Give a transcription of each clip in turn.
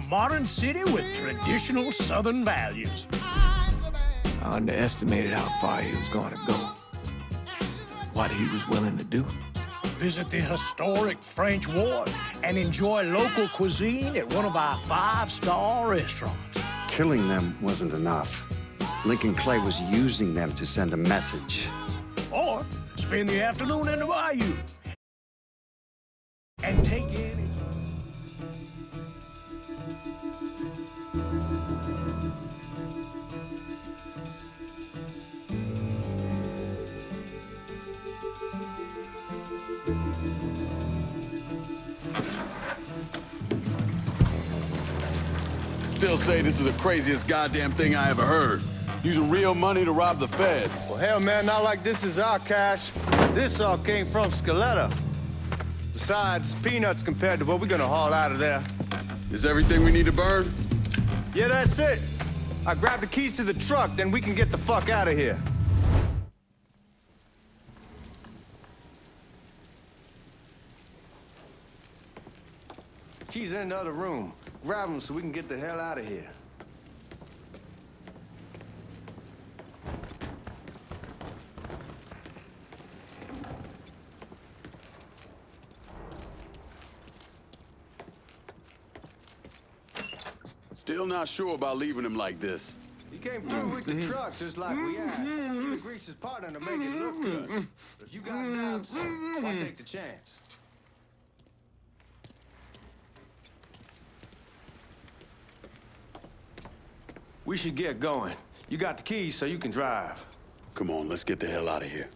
modern city with traditional Southern values. I underestimated how far he was going to go. What he was willing to do. Visit the historic French Ward and enjoy local cuisine at one of our 5-star restaurants. Killing them wasn't enough. Lincoln Clay was using them to send a message. Or spend the afternoon in the bayou and take in it. Still say this is the craziest goddamn thing I ever heard. Using real money to rob the feds. Well, hell, man, not like this is our cash. This all came from Scaletta. Besides, peanuts compared to what we're gonna haul out of there. Is everything we need to burn? Yeah, that's it. I grabbed the keys to the truck, then we can get the fuck out of here. Keys are in the other room. Grab them so we can get the hell out of here. Still not sure about leaving him like this. He came through with the truck just like we asked. He greased his partner to make it look good. If you got doubts, why take the chance? We should get going. You got the keys so you can drive. Come on, let's get the hell out of here.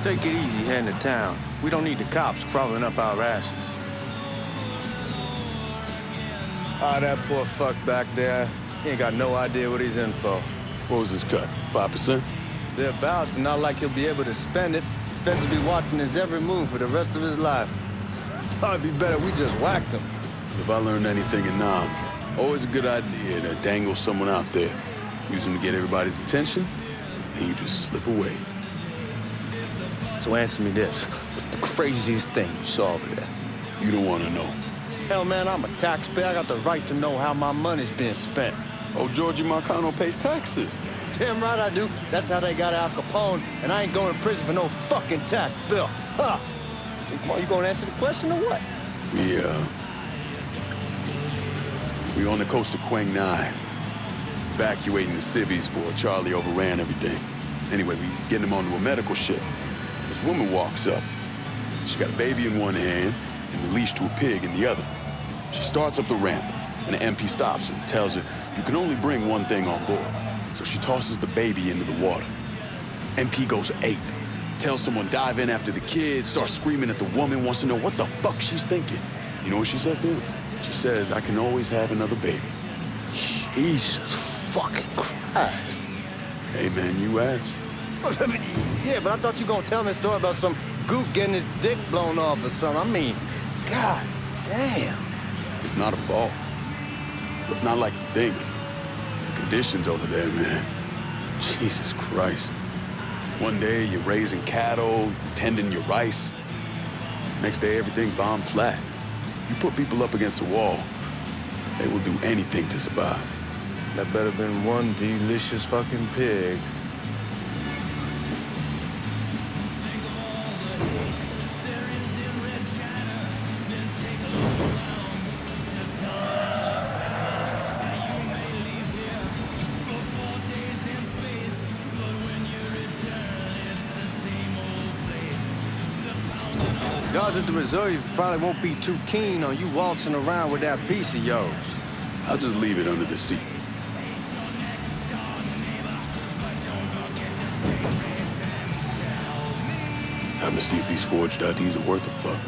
Take it easy heading to town. We don't need the cops crawling up our asses. Ah, that poor fuck back there. He ain't got no idea what he's in for. What was his cut? 5%? They're about, not like he'll be able to spend it. Feds will be watching his every move for the rest of his life. Probably be better we just whacked him. If I learned anything in Nam, always a good idea to dangle someone out there. Use them to get everybody's attention, and you just slip away. So answer me this. What's the craziest thing you saw over there? You don't want to know. Hell, man, I'm a taxpayer. I got the right to know how my money's being spent. Oh, Georgie Marcano pays taxes. Damn right I do. That's how they got Al Capone, and I ain't going to prison for no fucking tax bill. Huh? You gonna answer the question or what? We on the coast of Quang Ngai, evacuating the civvies for Charlie overran everything. Anyway, we getting him onto a medical ship. This woman walks up. She got a baby in one hand and the leash to a pig in the other. She starts up the ramp, and the MP stops her and tells her, you can only bring one thing on board. So she tosses the baby into the water. MP goes ape. Tells someone dive in after the kid, starts screaming at the woman, wants to know what the fuck she's thinking. You know what she says to him? She says, I can always have another baby. Jesus fucking Christ. Hey, man, you asked. Yeah, but I thought you were gonna tell me a story about some gook getting his dick blown off or something. I mean, god damn. It's not a fault. But not like you think. The conditions over there, man. Jesus Christ. One day you're raising cattle, tending your rice. Next day everything bombed flat. You put people up against the wall, they will do anything to survive. That better been one delicious fucking pig. Guards at the reserve probably won't be too keen on you waltzing around with that piece of yours. I'll just leave it under the seat. Time to see if these forged IDs are worth a fuck.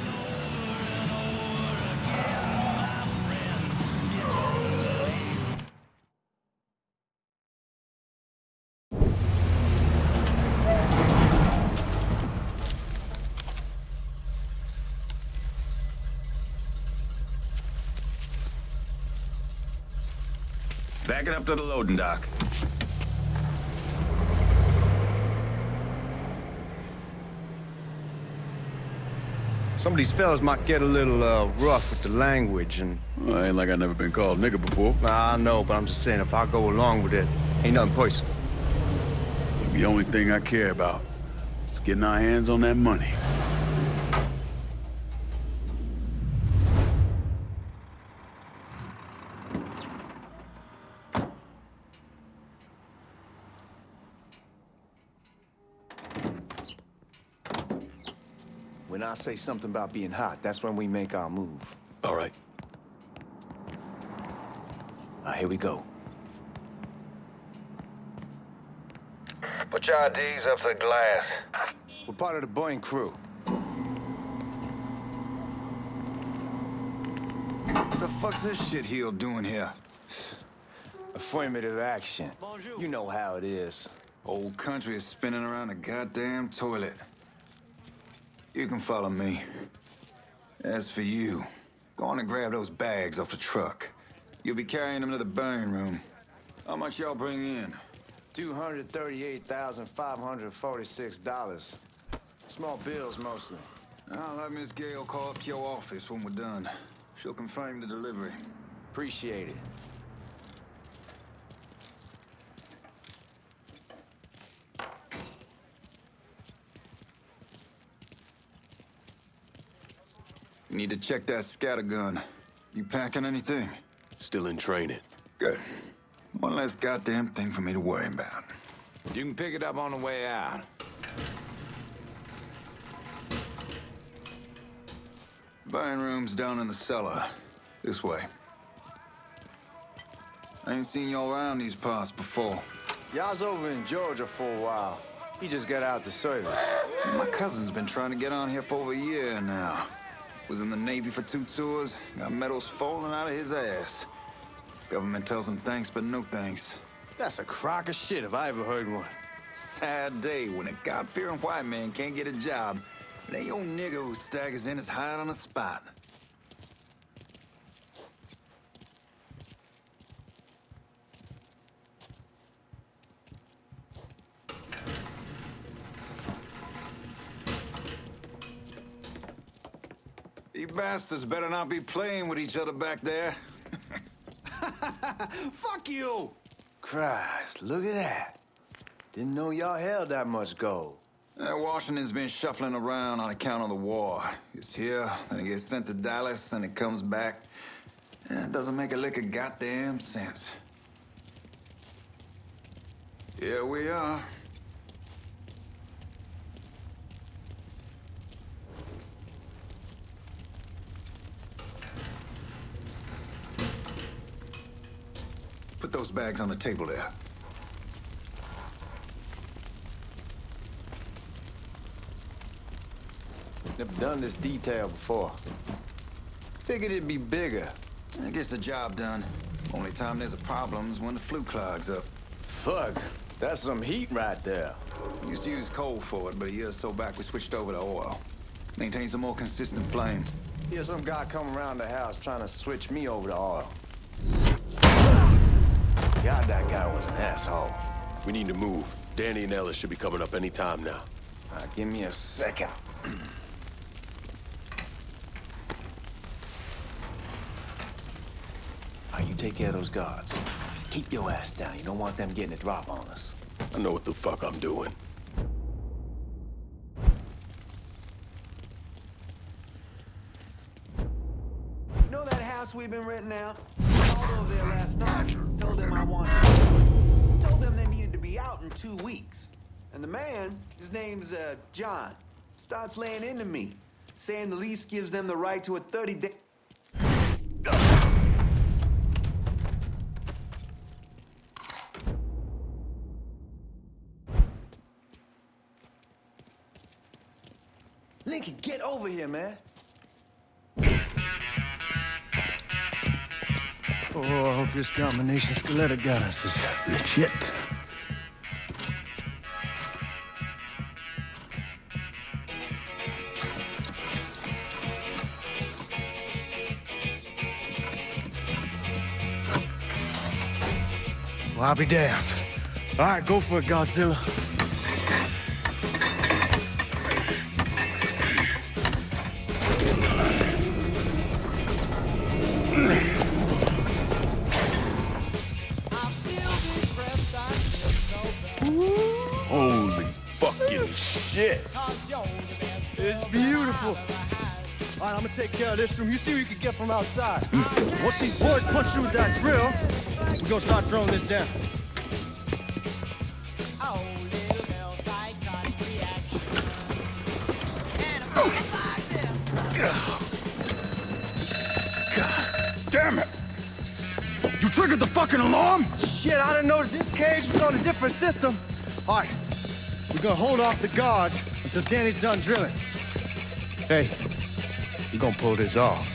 Back it up to the loading dock. Some of these fellas might get a little rough with the language, and Well, ain't like I never been called nigga before. I know, but I'm just saying if I go along with it, ain't nothing personal. The only thing I care about is getting our hands on that money. When I say something about being hot, that's when we make our move. All right. Here we go. Put your IDs up to the glass. We're part of the Boeing crew. What the fuck's this shitheel doing here? Affirmative action. You know how it is. Old country is spinning around a goddamn toilet. You can follow me. As for you, go on and grab those bags off the truck. You'll be carrying them to the burn room. How much y'all bring in? $238,546. Small bills, mostly. I'll have Miss Gale call up to your office when we're done. She'll confirm the delivery. Appreciate it. You need to check that scattergun. You packing anything? Still in training. Good. One less goddamn thing for me to worry about. You can pick it up on the way out. Burn room's down in the cellar. This way. I ain't seen y'all around these parts before. Y'all's over in Georgia for a while. He just got out the service. My cousin's been trying to get on here for over a year now. Was in the Navy for 2 tours, got medals falling out of his ass. Government tells him thanks, but no thanks. That's a crock of shit if I ever heard one. Sad day when a God-fearing white man can't get a job, and a young nigga who staggers in is hired on the spot. You bastards better not be playing with each other back there. Fuck you! Christ, look at that. Didn't know y'all held that much gold. Washington's been shuffling around on account of the war. It's here, then it gets sent to Dallas, and it comes back. It doesn't make a lick of goddamn sense. Here we are. Put those bags on the table there. Never done this detail before. Figured it'd be bigger. That gets the job done. Only time there's a problem is when the flue clogs up. Fuck, that's some heat right there. We used to use coal for it, but a year or so back we switched over to oil. Maintains a more consistent flame. Here's some guy come around the house trying to switch me over to oil. God, that guy was an asshole. We need to move. Danny and Ellis should be coming up any time now. Give me a second. You take care of those guards. Keep your ass down. You don't want them getting a drop on us. I know what the fuck I'm doing. You know that house we've been renting out? I called over there last night. Told them I wanted. Told them they needed to be out in 2 weeks. And the man, his name's John, starts laying into me, saying the lease gives them the right to a 30-day. Lincoln, get over here, man. Oh, I hope this combination skeleton got us is legit. Well, I'll be damned. All right, go for it, Godzilla. Holy fucking shit. It's beautiful. All right, I'm gonna take care of this room. You see what you can get from outside. Once these boys punch through with that drill, we're gonna start throwing this down. God damn it. You triggered the fucking alarm? Shit, I didn't know this cage was on a different system. All right, we're gonna hold off the guards until Danny's done drilling. Hey, we're gonna pull this off.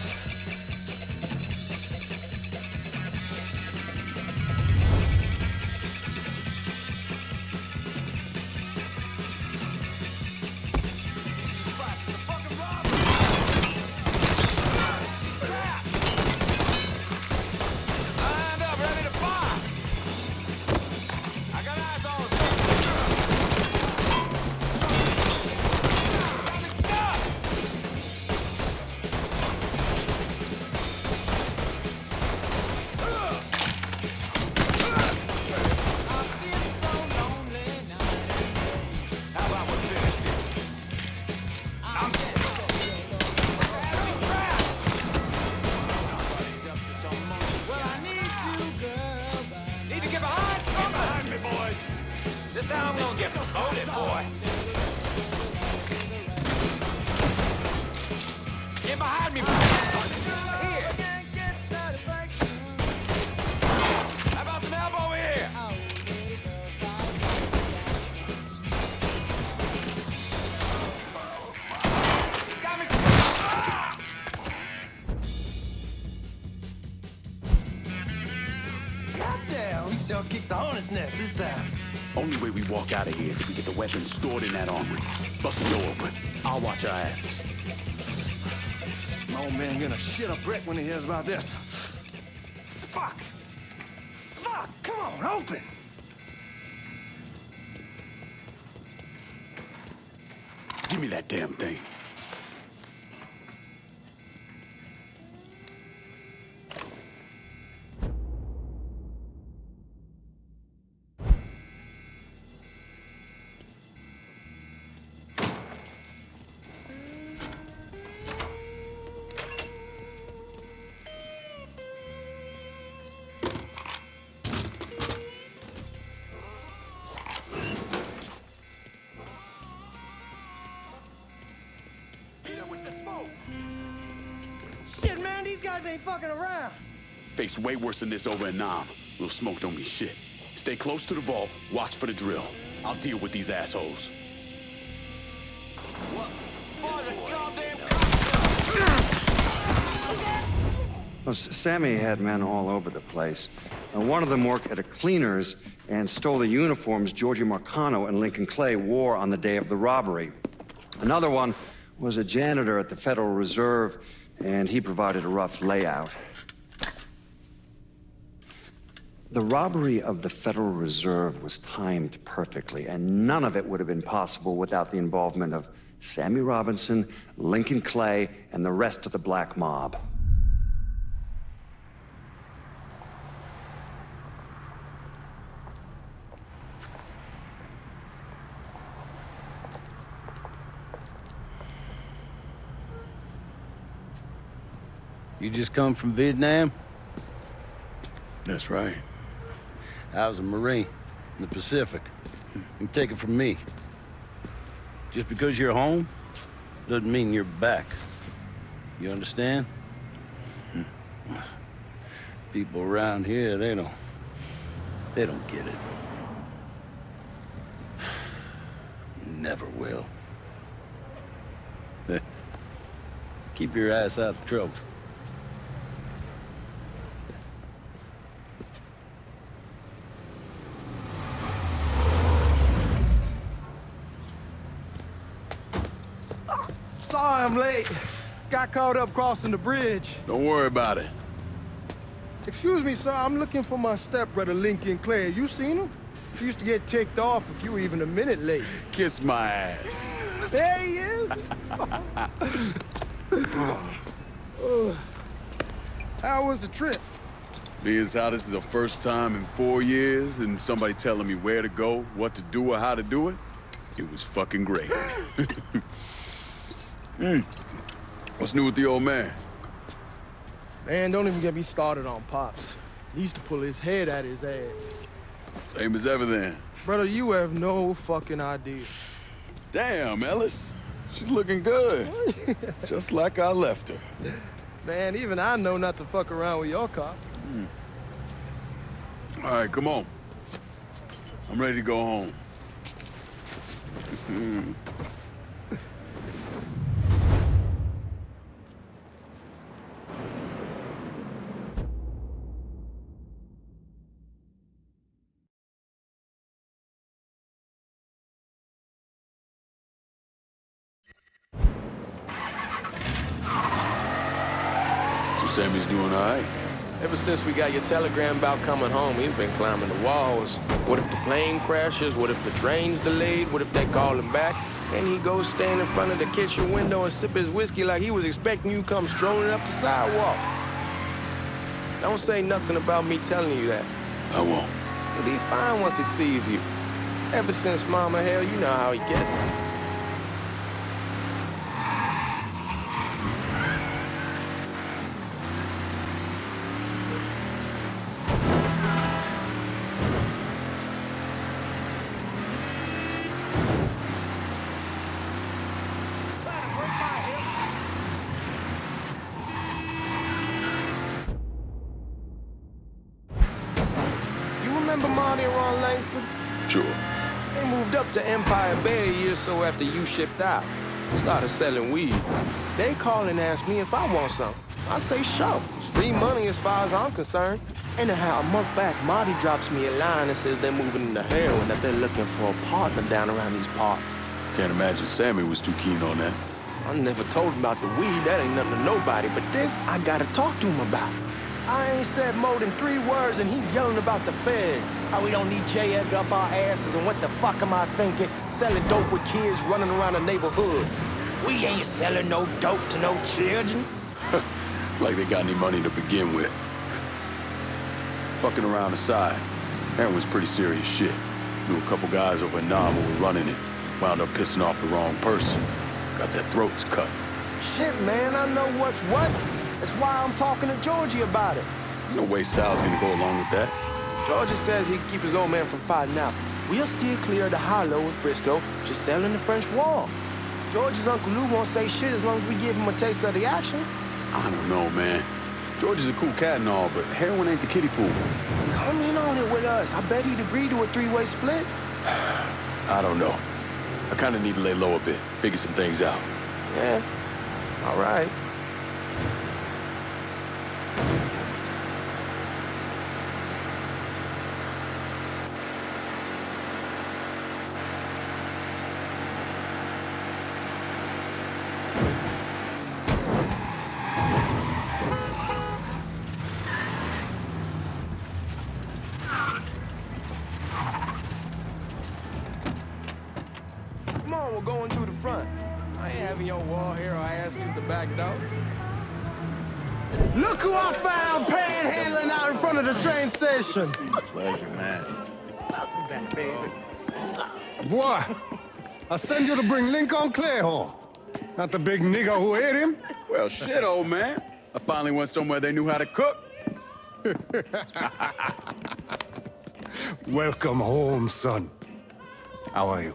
This how I'm gonna get promoted, boy. Get behind me, boy. Here. How about some help over here? Got me Goddamn, we sure kicked the hornet's nest this time. Only way we walk out of here is if we get the weapons stored in that armory. Bust the door open. I'll watch our asses. My old man gonna shit a brick when he hears about this. Fuck! Fuck! Come on, open! Give me that damn thing. Shit, man, these guys ain't fucking around. Faced way worse than this over in Nam. Little smoke don't mean shit. Stay close to the vault, watch for the drill. I'll deal with these assholes. Well, Sammy had men all over the place. One of them worked at a cleaner's and stole the uniforms Georgie Marcano and Lincoln Clay wore on the day of the robbery. Another one was a janitor at the Federal Reserve, and he provided a rough layout. The robbery of the Federal Reserve was timed perfectly, and none of it would have been possible without the involvement of Sammy Robinson, Lincoln Clay, and the rest of the black mob. You just come from Vietnam? That's right. I was a Marine in the Pacific. You take it from me. Just because you're home doesn't mean you're back. You understand? People around here, they don't get it. Never will. Keep your ass out of trouble. Sorry I'm late. Got caught up crossing the bridge. Don't worry about it. Excuse me, sir. I'm looking for my stepbrother, Lincoln Clay. You seen him? He used to get ticked off if you were even a minute late. Kiss my ass. There he is. How was the trip? Being as how this is the first time in 4 years and somebody telling me where to go, what to do, or how to do it, it was fucking great. What's new with the old man? Man, don't even get me started on Pops. He used to pull his head out his ass. Same as ever then. Brother, you have no fucking idea. Damn, Ellis. She's looking good. Just like I left her. Man, even I know not to fuck around with your car. All right, come on. I'm ready to go home. So Sammy's doing all right? Ever since we got your telegram about coming home, he's been climbing the walls. What if the plane crashes? What if the train's delayed? What if they call him back? And he goes stand in front of the kitchen window and sip his whiskey like he was expecting you to come strolling up the sidewalk. Don't say nothing about me telling you that. I won't. He'll be fine once he sees you. Ever since Mama, hell, you know how he gets. Remember Marty and Ron Langford? Sure. They moved up to Empire Bay a year or so after you shipped out. Started selling weed. They call and ask me if I want something. I say, sure. It's free money as far as I'm concerned. Anyhow, a month back, Marty drops me a line and says they're moving into heroin, that they're looking for a partner down around these parts. Can't imagine Sammy was too keen on that. I never told him about the weed. That ain't nothing to nobody. But this, I gotta talk to him about. I ain't said more than 3 words, and he's yelling about the feds. How we don't need J. Edgar up our asses, and what the fuck am I thinking? Selling dope with kids running around the neighborhood. We ain't selling no dope to no children. Like they got any money to begin with. Fucking around aside, heroin's pretty serious shit. Knew a couple guys over in Nam who were running it. Wound up pissing off the wrong person. Got their throats cut. Shit, man, I know what's what. That's why I'm talking to Georgie about it. There's no way Sal's gonna go along with that. Georgie says he can keep his old man from fighting out. We'll steer clear of the hollow in Frisco, just selling the French Wall. George's Uncle Lou won't say shit as long as we give him a taste of the action. I don't know, man. George is a cool cat and all, but heroin ain't the kiddie pool. Come in on it with us. I bet he'd agree to a 3-way split. I don't know. I kind of need to lay low a bit, figure some things out. Yeah, all right. Come on, we're going through the front. I ain't having your wall hero ass use the back door. Look who I found panhandling out in front of the train station. Pleasure, man. Welcome back, baby. Boy, I send you to bring Lincoln Clay home. Not the big nigger who ate him. Well, shit, old man. I finally went somewhere they knew how to cook. Welcome home, son. How are you?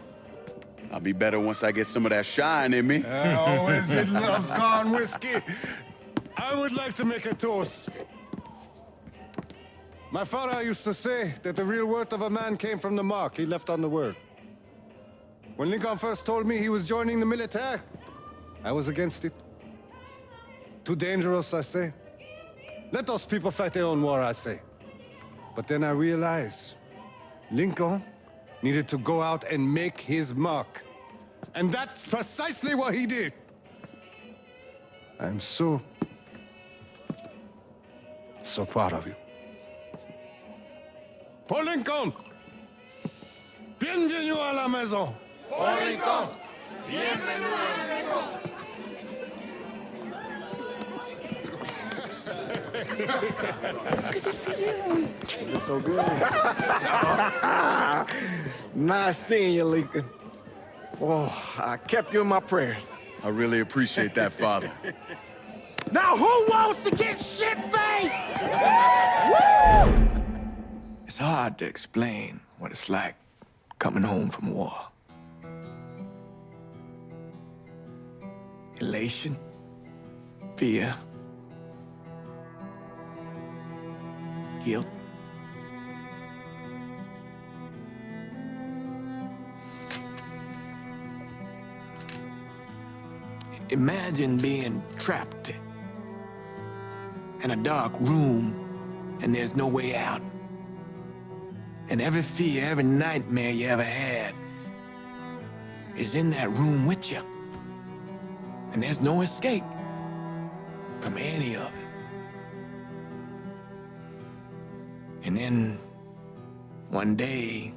I'll be better once I get some of that shine in me. I always did love corn whiskey. I would like to make a toast. My father used to say that the real worth of a man came from the mark he left on the world. When Lincoln first told me he was joining the military, I was against it. Too dangerous, I say. Let those people fight their own war, I say. But then I realized Lincoln needed to go out and make his mark. And that's precisely what he did. I am so so proud of you. Paul Lincoln! Bienvenue à la maison! Paul Lincoln, bienvenue à la maison. It's so good. Nice seeing you, Lincoln. Oh, I kept you in my prayers. I really appreciate that, Father. Now who wants to get shit-faced? Woo! It's hard to explain what it's like coming home from war. Elation, fear, guilt. Imagine being trapped in a dark room and there's no way out. And every fear, every nightmare you ever had is in that room with you. And there's no escape from any of it. And then one day,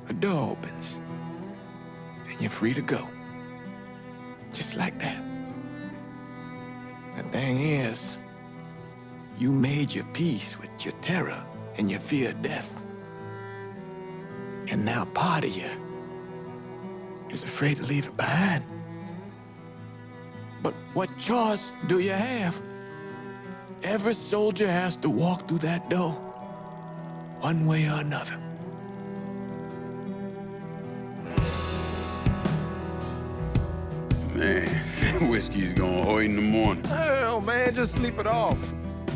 a door opens and you're free to go. Just like that. The thing is, you made your peace with your terror and your fear of death. And now part of you is afraid to leave it behind. But what choice do you have? Every soldier has to walk through that door, one way or another. Man, whiskey's going hoy in the morning. Hell, man, just sleep it off.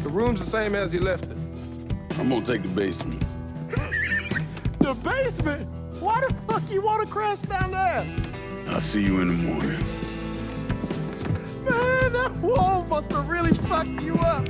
The room's the same as you left it. I'm gonna take the basement. The basement? Why the fuck you want to crash down there? I'll see you in the morning. Man, that wall must have really fucked you up.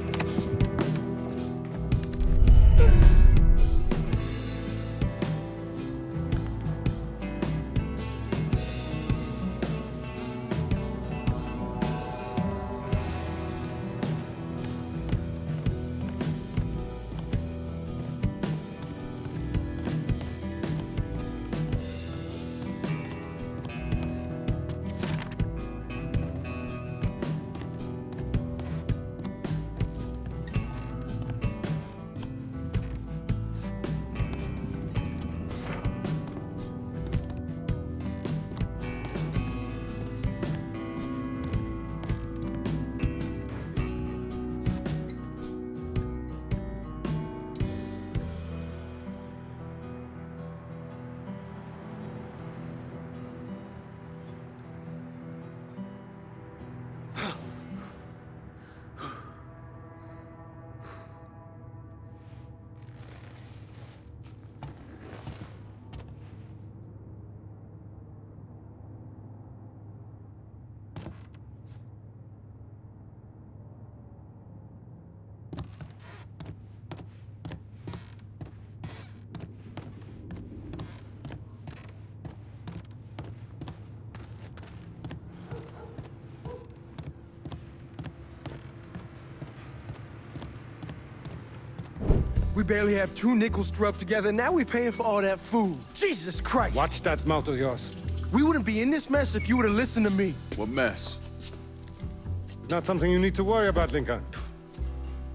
We barely have 2 nickels to rub together, now we paying for all that food. Jesus Christ! Watch that mouth of yours. We wouldn't be in this mess if you would have listened to me. What mess? It's not something you need to worry about, Lincoln.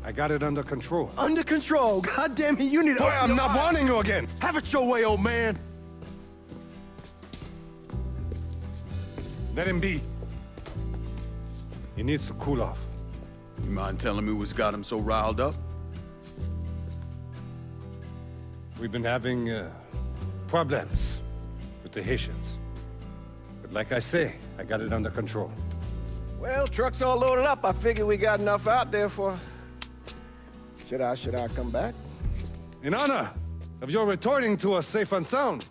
I got it under control. Under control. God damn it, you need to... Boy, I'm not warning you again! Have it your way, old man. Let him be. He needs to cool off. You mind telling me what's got him so riled up? We've been having problems with the Haitians. But like I say, I got it under control. Well, truck's all loaded up. I figure we got enough out there for... Should I come back? In honor of your returning to us safe and sound,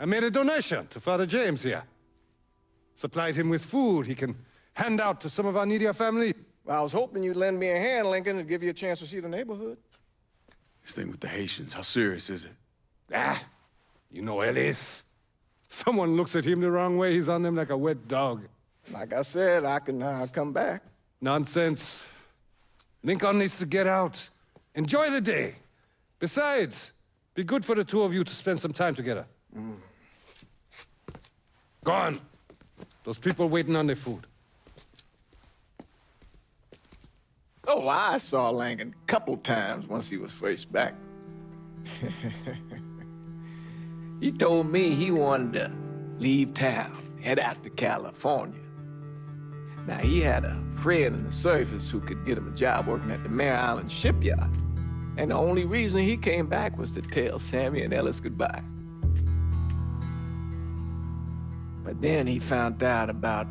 I made a donation to Father James here. Supplied him with food he can hand out to some of our needier family. Well, I was hoping you'd lend me a hand, Lincoln, and give you a chance to see the neighborhood. This thing with the Haitians, how serious is it? Ah, you know Ellis. Someone looks at him the wrong way, he's on them like a wet dog. Like I said, I can come back. Nonsense. Lincoln needs to get out Enjoy the day. Besides, be good for the two of you to spend some time together. Go on. Those people waiting on their food. Oh, I saw Langan a couple times once he was first back. He told me he wanted to leave town, head out to California. Now, he had a friend in the service who could get him a job working at the Mare Island shipyard. And the only reason he came back was to tell Sammy and Ellis goodbye. But then he found out about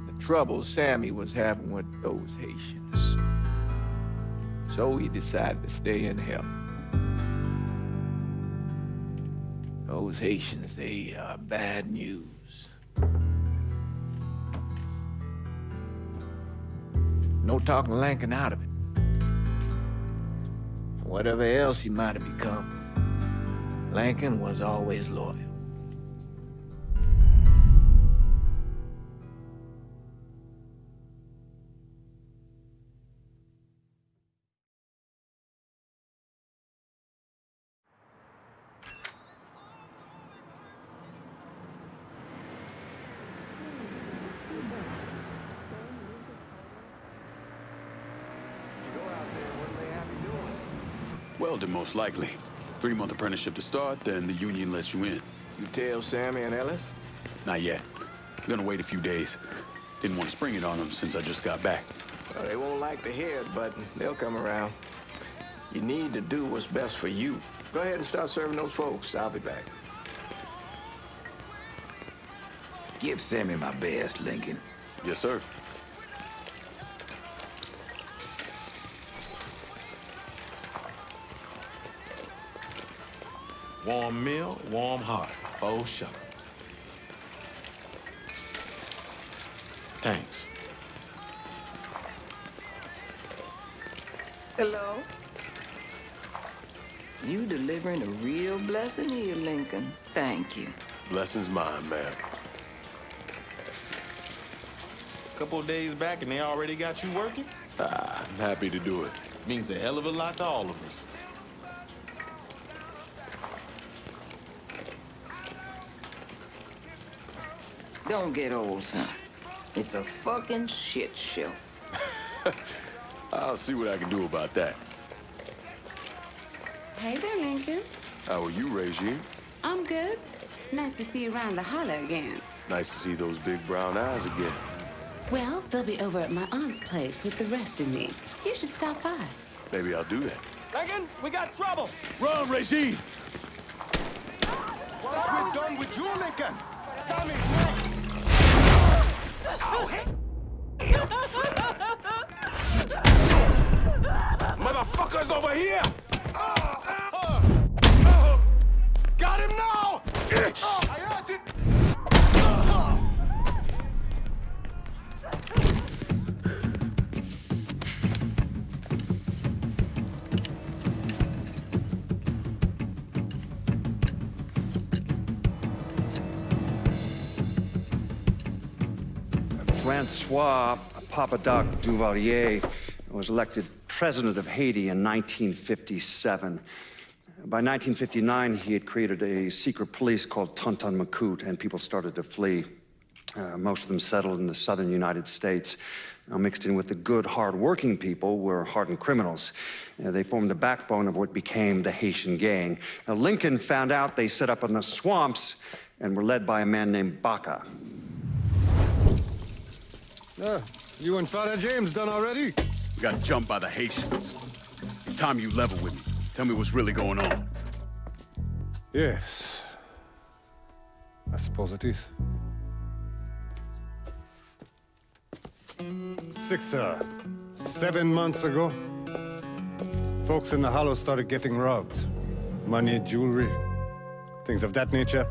the trouble Sammy was having with those Haitians. So he decided to stay and help. Those Haitians, they are bad news. No talking Langan out of it. Whatever else he might have become, Langan was always loyal. Welding, most likely. 3-month apprenticeship to start, then the union lets you in. You tell Sammy and Ellis? Not yet. I'm gonna wait a few days. Didn't want to spring it on them since I just got back. Well, they won't like to hear it, but they'll come around. You need to do what's best for you. Go ahead and start serving those folks. I'll be back. Give Sammy my best, Lincoln. Yes, sir. Warm meal, warm heart. Oh, shuck. Thanks. Hello? You delivering a real blessing here, Lincoln. Thank you. Blessing's mine, ma'am. Couple of days back and they already got you working? I'm happy to do it. Means a hell of a lot to all of us. Don't get old, son. It's a fucking shit show. I'll see what I can do about that. Hey there, Lincoln. How are you, Regine? I'm good. Nice to see you around the holler again. Nice to see those big brown eyes again. Well, they'll be over at my aunt's place with the rest of me. You should stop by. Maybe I'll do that. Lincoln, we got trouble. Run, Regine! Once we're done with you, Lincoln, Sammy's next. Motherfuckers over here! Got him now! I hurt it! Francois Papadoc Duvalier was elected president of Haiti in 1957. By 1959, he had created a secret police called Tonton Macoute, and people started to flee. Most of them settled in the southern United States. Mixed in with the good, hard-working people were hardened criminals. They formed the backbone of what became the Haitian gang. Now, Lincoln found out they set up in the swamps and were led by a man named Baca. You and Father James done already? We got jumped by the Haitians. It's time you level with me. Tell me what's really going on. Yes. I suppose it is. 7 months ago, folks in the Hollow started getting robbed. Money, jewelry, things of that nature.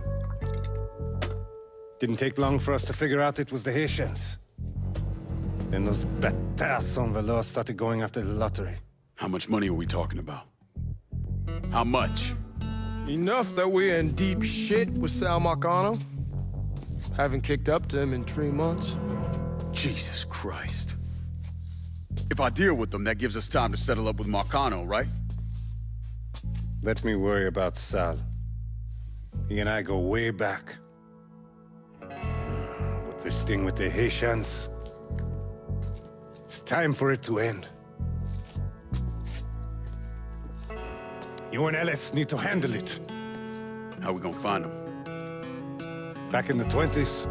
Didn't take long for us to figure out it was the Haitians. Then those bâtards on velours started going after the lottery. How much money are we talking about? How much? Enough that we're in deep shit with Sal Marcano. Haven't kicked up to him in 3 months. Jesus Christ. If I deal with them, that gives us time to settle up with Marcano, right? Let me worry about Sal. He and I go way back. But this thing with the Haitians... It's time for it to end. You and Ellis need to handle it. How we gonna find them? Back in the 20s,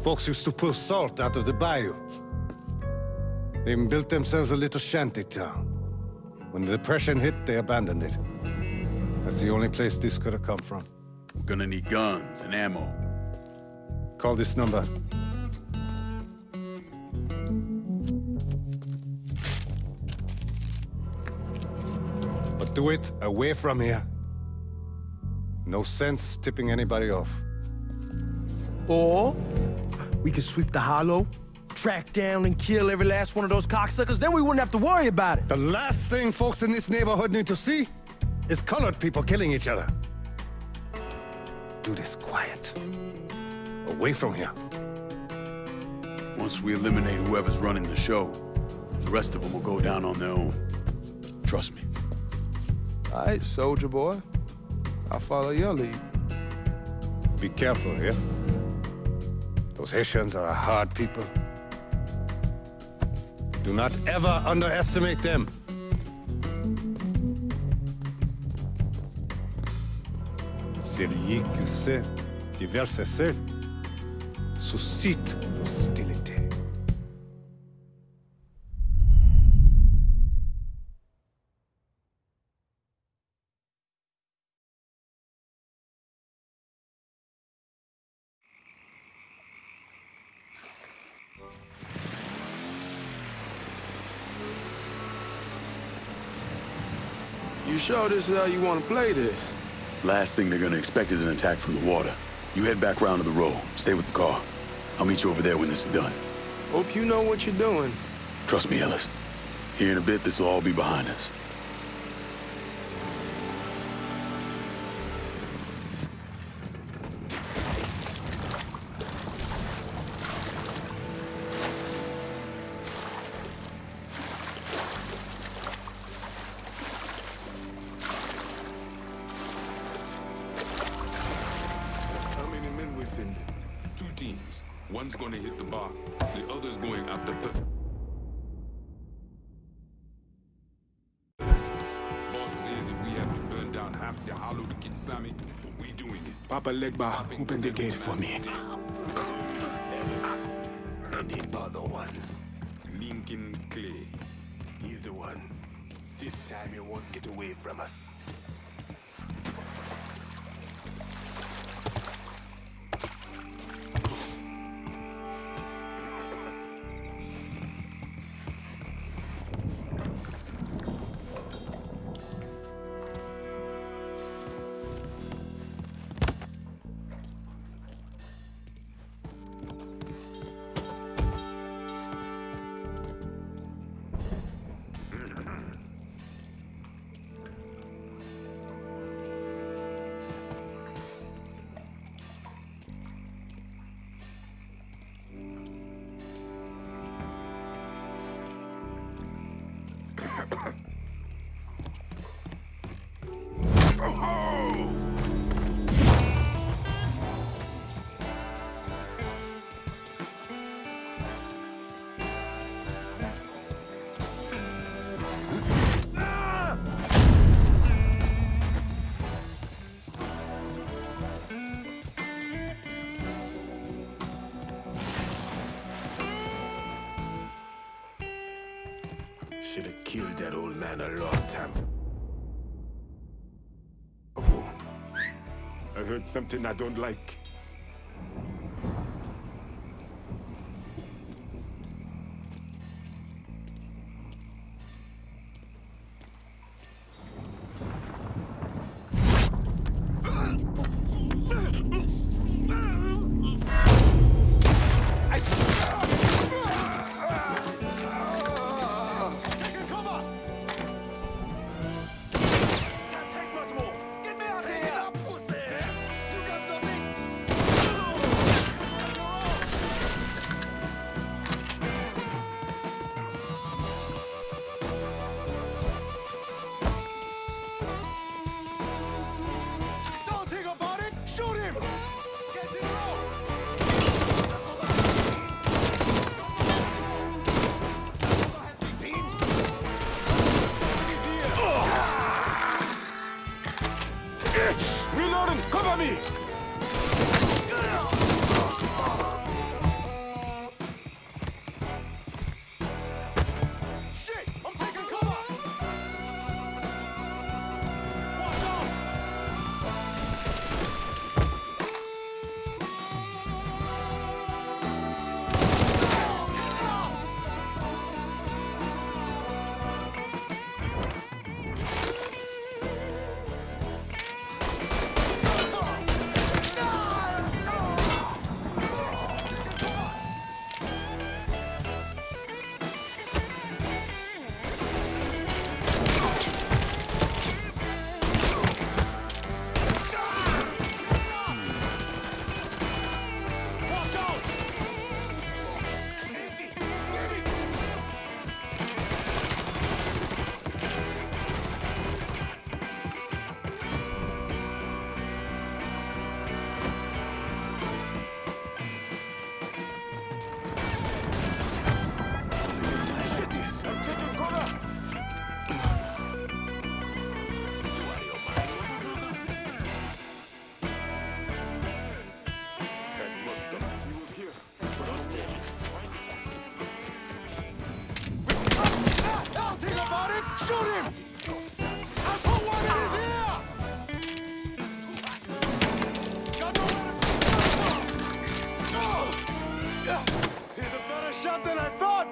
folks used to pull salt out of the bayou. They even built themselves a little shanty town. When the Depression hit, they abandoned it. That's the only place this could have come from. We're gonna need guns and ammo. Call this number. But do it away from here. No sense tipping anybody off. Or we could sweep the hollow, track down and kill every last one of those cocksuckers, then we wouldn't have to worry about it. The last thing folks in this neighborhood need to see is colored people killing each other. Do this quiet. Away from here. Once we eliminate whoever's running the show, the rest of them will go down on their own. Trust me. All right, soldier boy. I'll follow your lead. Be careful here. Those Haitians are a hard people. Do not ever underestimate them. Celui qui sait diverser seul suscite hostilité. You sure this is how you want to play this? Last thing they're gonna expect is an attack from the water. You head back round to the road. Stay with the car. I'll meet you over there when this is done. Hope you know what you're doing. Trust me, Ellis. Here in a bit, this will all be behind us. Two teams. One's gonna hit the bar, the other's going after Boss says if we have to burn down half the hollow to get Sammy, we doing it. Papa Legba, open the gate for me. Ellis. And the other one. Lincoln Clay. He's the one. This time he won't get away from us. Should have killed that old man a long time ago. I heard something I don't like. it! Shoot him! I put one in his ear! Got nowhere to... He's a better shot than I thought!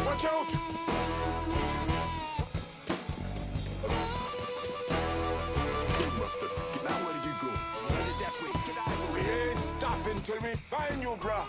Watch out! Now where did you go? Headed that way. Get eyes on. We ain't stopping till we find you, bruh.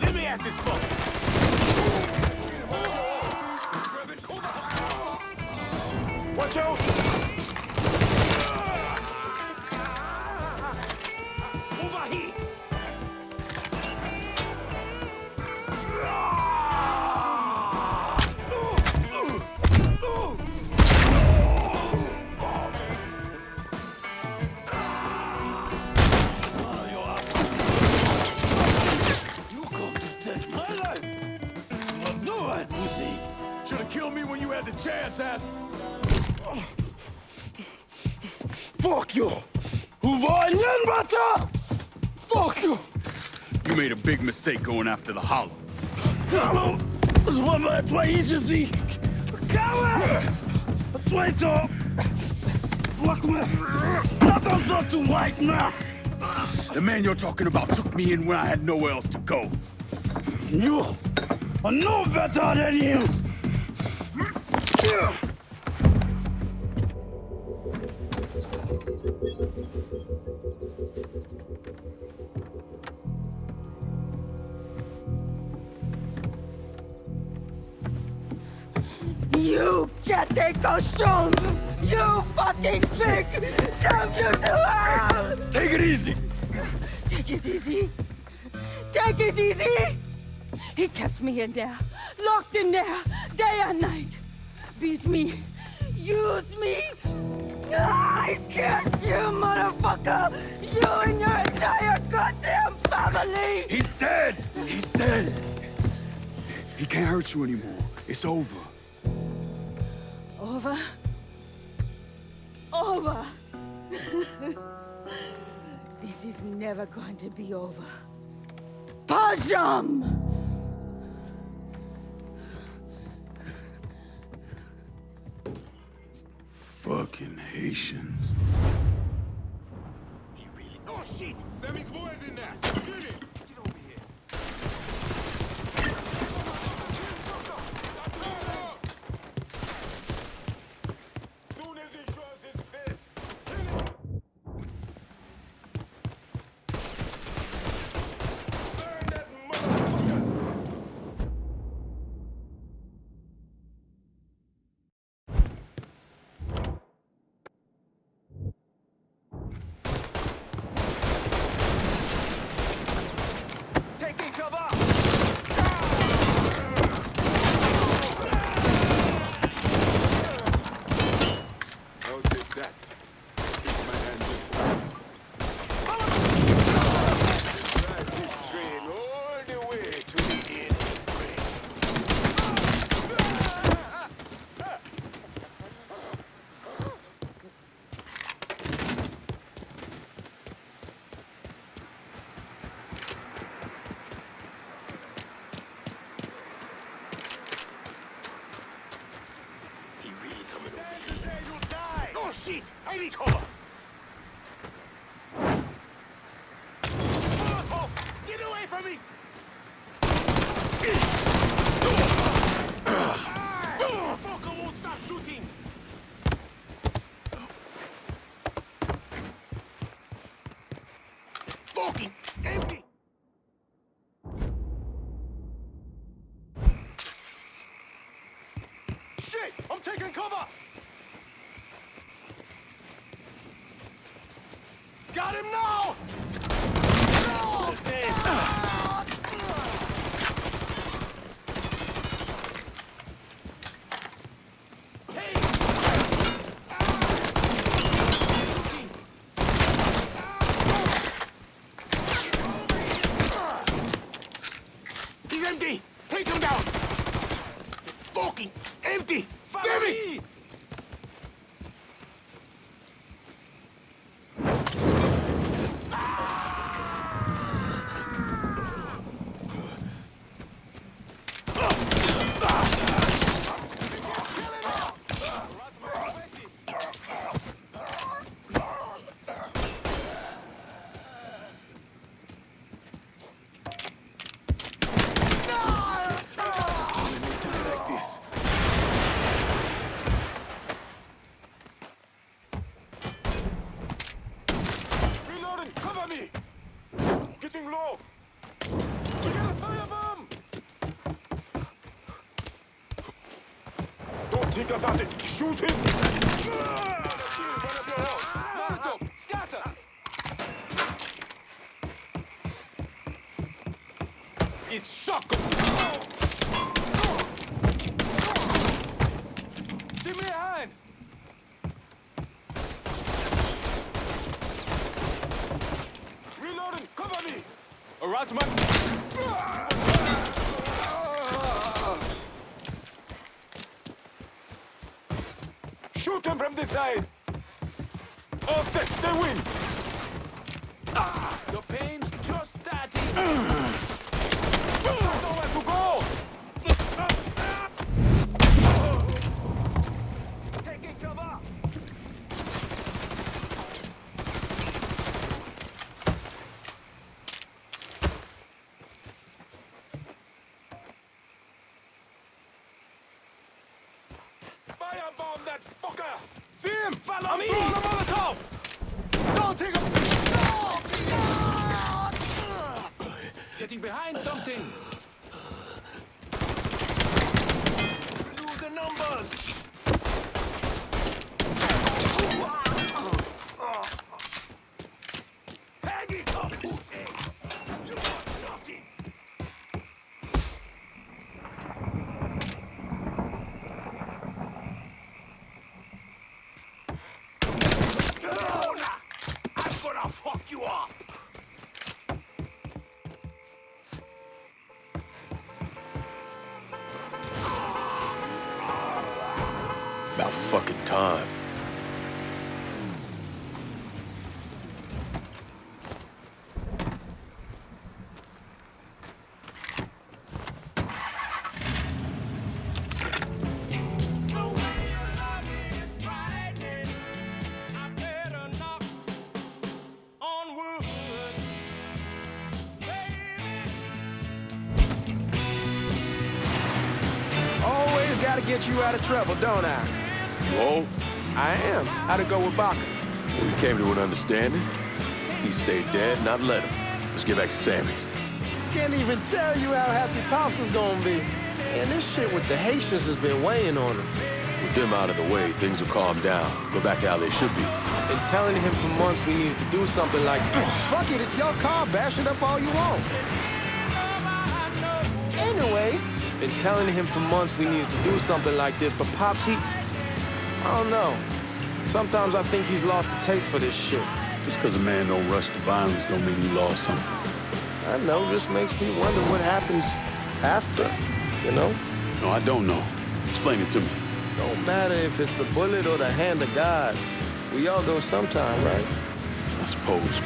Let me at this fuck. Watch out! Over here! Should've killed me when you had the chance, ass. Fuck you! Who var igen, butter? Fuck you! You made a big mistake going after the Hollow. Hallo! Wat maar twee is het niet. Kauwen! Twee toch! Wacht me! Laat ons zo toe, like now! The man you're talking about took me in when I had nowhere else to go. You are no better than him! You getting costume! You fucking pig! Damn you to hell! Take it easy! Take it easy! Take it easy! He kept me in there, locked in there, day and night. Beat me, use me. I kiss you, motherfucker! You and your entire goddamn family! He's dead! He's dead! He can't hurt you anymore. It's over. Over? Over! This is never going to be over. Pajam! Fucking Haitians. Oh shit! Sammy's boys in there. Shoot it. Get over here. Soon as he shows his face, kill him. Burn that motherfucker! Taking cover! I'll take that. Keep my hand just Drive this train all the way to the end, friend. He really coming over here. You'll die! Oh shit! I need cover! Molotov! Get away from me! Fucker won't stop shooting! Fucking empty! got him now! He's empty! Take him down! Fucking empty! Damn it! Reloading! Cover me! Getting low! We got a firebomb! Don't think about it! Shoot him! Molotov! Scatter! It's shotgun! Give me a hand! Reloading! Cover me! Alright, man! Shoot them from this side! All set, they win! Your pain's just starting! Nowhere to go! Taking cover! Firebomb that fucker! See him! Follow me! Throwing a Molotov! Don't take him! Getting behind something! Lose the numbers! Hang it up! You are nothing! I'm gonna fuck you up! About fucking time. Always gotta get you out of trouble, don't I? Whoa. I am. How'd it go with Baca? We came to an understanding. He stayed dead, and I've let him. Let's get back to Sammy's. Can't even tell you how happy Pops is gonna be. And this shit with the Haitians has been weighing on him. With them out of the way, things will calm down. Go back to how they should be. Been telling him for months we needed to do something like, fuck it, it's your car, bash it up all you want. Anyway, been telling him for months we needed to do something like this, but Pops, I don't know. Sometimes I think he's lost the taste for this shit. Just because a man don't rush to violence don't mean he lost something. I know, just makes me wonder what happens after, you know? No, I don't know. Explain it to me. Don't matter if it's a bullet or the hand of God. We all go sometime, right? I suppose.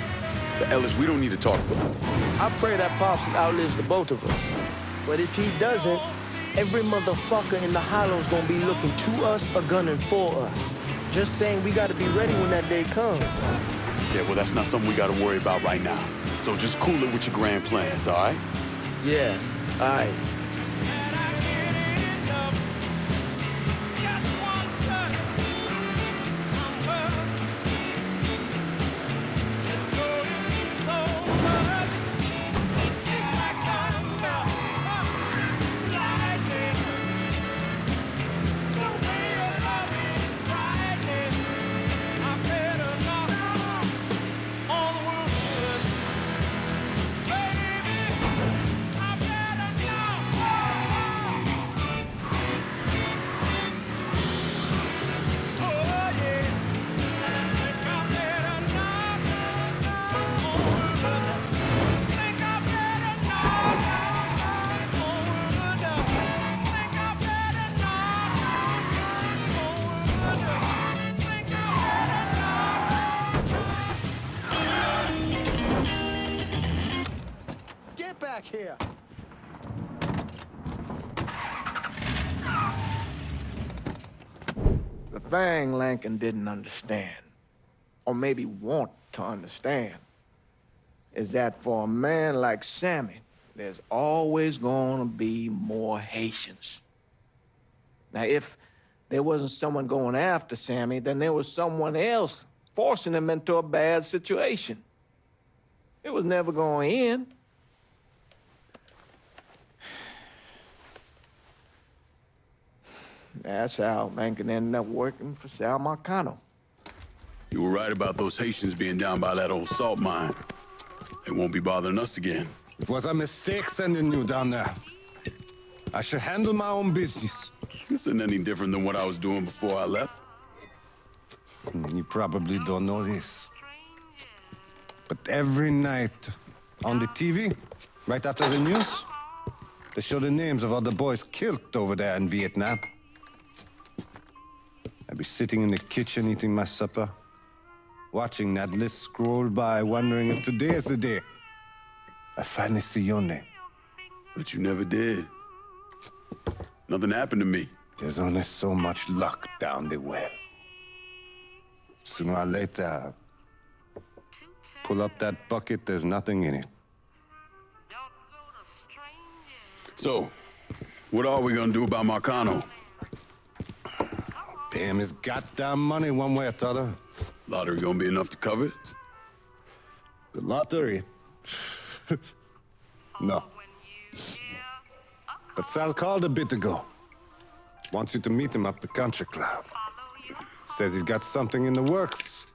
But Ellis, we don't need to talk about it. I pray that Pops outlives the both of us. But if he doesn't, every motherfucker in the hollow's gonna be looking to us or gunning for us. Just saying we gotta be ready when that day comes. Yeah, well, that's not something we gotta worry about right now. So just cool it with your grand plans, all right? Yeah, all right. On chair. The thing Lincoln didn't understand, or maybe want to understand, is that for a man like Sammy, there's always gonna be more Haitians. Now, if there wasn't someone going after Sammy, then there was someone else forcing him into a bad situation. It was never going to end. That's how Lincoln ended up working for Sal Marcano. You were right about those Haitians being down by that old salt mine. They won't be bothering us again. It was a mistake sending you down there. I should handle my own business. This isn't any different than what I was doing before I left. You probably don't know this. But every night on the TV, right after the news, they show the names of all the boys killed over there in Vietnam. I'd be sitting in the kitchen eating my supper, watching that list scroll by, wondering if today is the day I finally see your name. But you never did. Nothing happened to me. There's only so much luck down the well. Sooner or later, pull up that bucket, there's nothing in it. So, what are we gonna do about Marcano? Pay him his goddamn money one way or the other. Lottery gonna be enough to cover it? The lottery? No. But Sal called a bit ago. Wants you to meet him at the country club. Says he's got something in the works.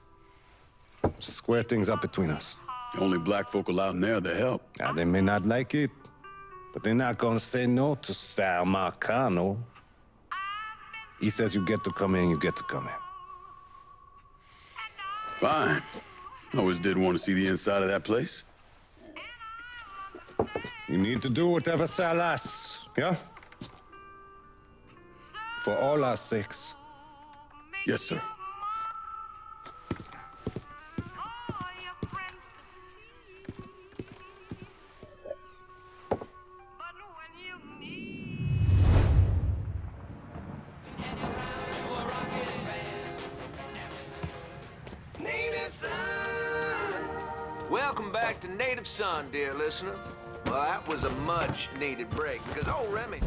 Square things up between us. Only black folk allowed in there to help. Now, they may not like it, but they're not gonna say no to Sal Marcano. He says you get to come in, you get to come in. Fine. I always did want to see the inside of that place. You need to do whatever Sal asks, yeah? For all our sakes. Yes, sir. Welcome back to Native Son, dear listener. Well, that was a much-needed break, because old Remy...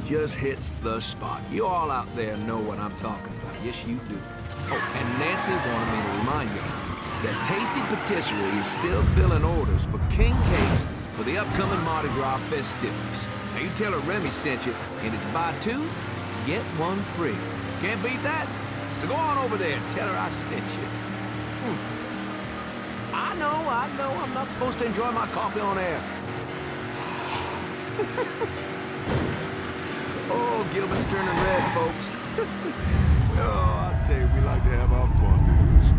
just hits the spot. You all out there know what I'm talking about. Yes, you do. Oh, and Nancy wanted me to remind you that Tasty Patisserie is still filling orders for king cakes for the upcoming Mardi Gras festivities. Now, you tell her Remy sent you, and it's buy two, get one free. Can't beat that? So go on over there and tell her I sent you. I know, I'm not supposed to enjoy my coffee on air. Oh, Gilbert's turning red, folks. Oh, I tell you, we like to have our fun, niggas.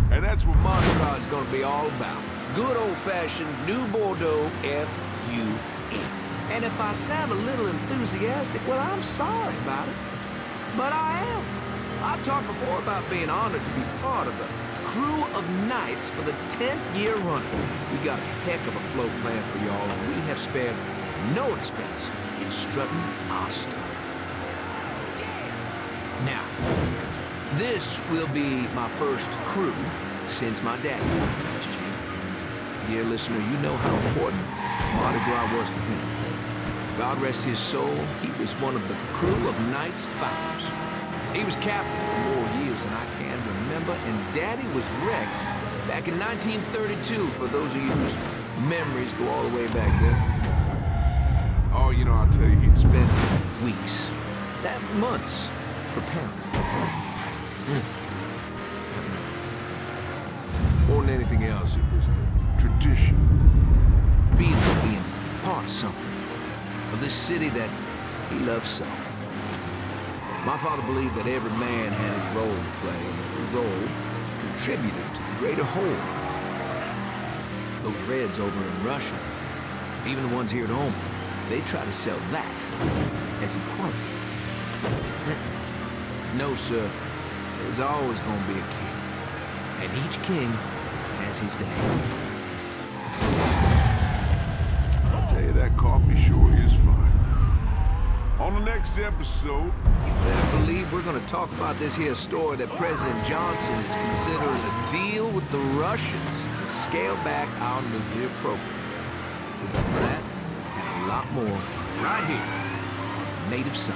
And that's what Mardi Gras is gonna be all about. Good old-fashioned New Bordeaux F-U-N. And if I sound a little enthusiastic, well, I'm sorry about it. But I am. I've talked before about being honored to be part of the crew of knights for the 10th year running. We got a heck of a float planned for y'all, and we have spared no expense in strutting our stuff. Now, this will be my first crew since my daddy died last year. Dear listener, you know how important Mardi Gras was to him. God rest his soul, he was one of the crew of Knights Fighters. He was captain for more years than I can remember, and Daddy was Rex back in 1932, for those of you whose memories go all the way back then. Oh, you know, I'll tell you, he'd spend weeks, months, preparing. More than anything else, it was the tradition. Feeling of being part of something, of this city that he loved so. My father believed that every man had his role to play, and every role contributed to the greater whole. Those Reds over in Russia, Even the ones here at home, they try to sell that as equality. No, sir. There's always gonna be a king. And each king has his day. I'll tell you, that coffee sure is fine. On the next episode... You better believe we're gonna talk about this here story that President Johnson is considering a deal with the Russians to scale back our nuclear program. Remember that and a lot more right here on Native Son.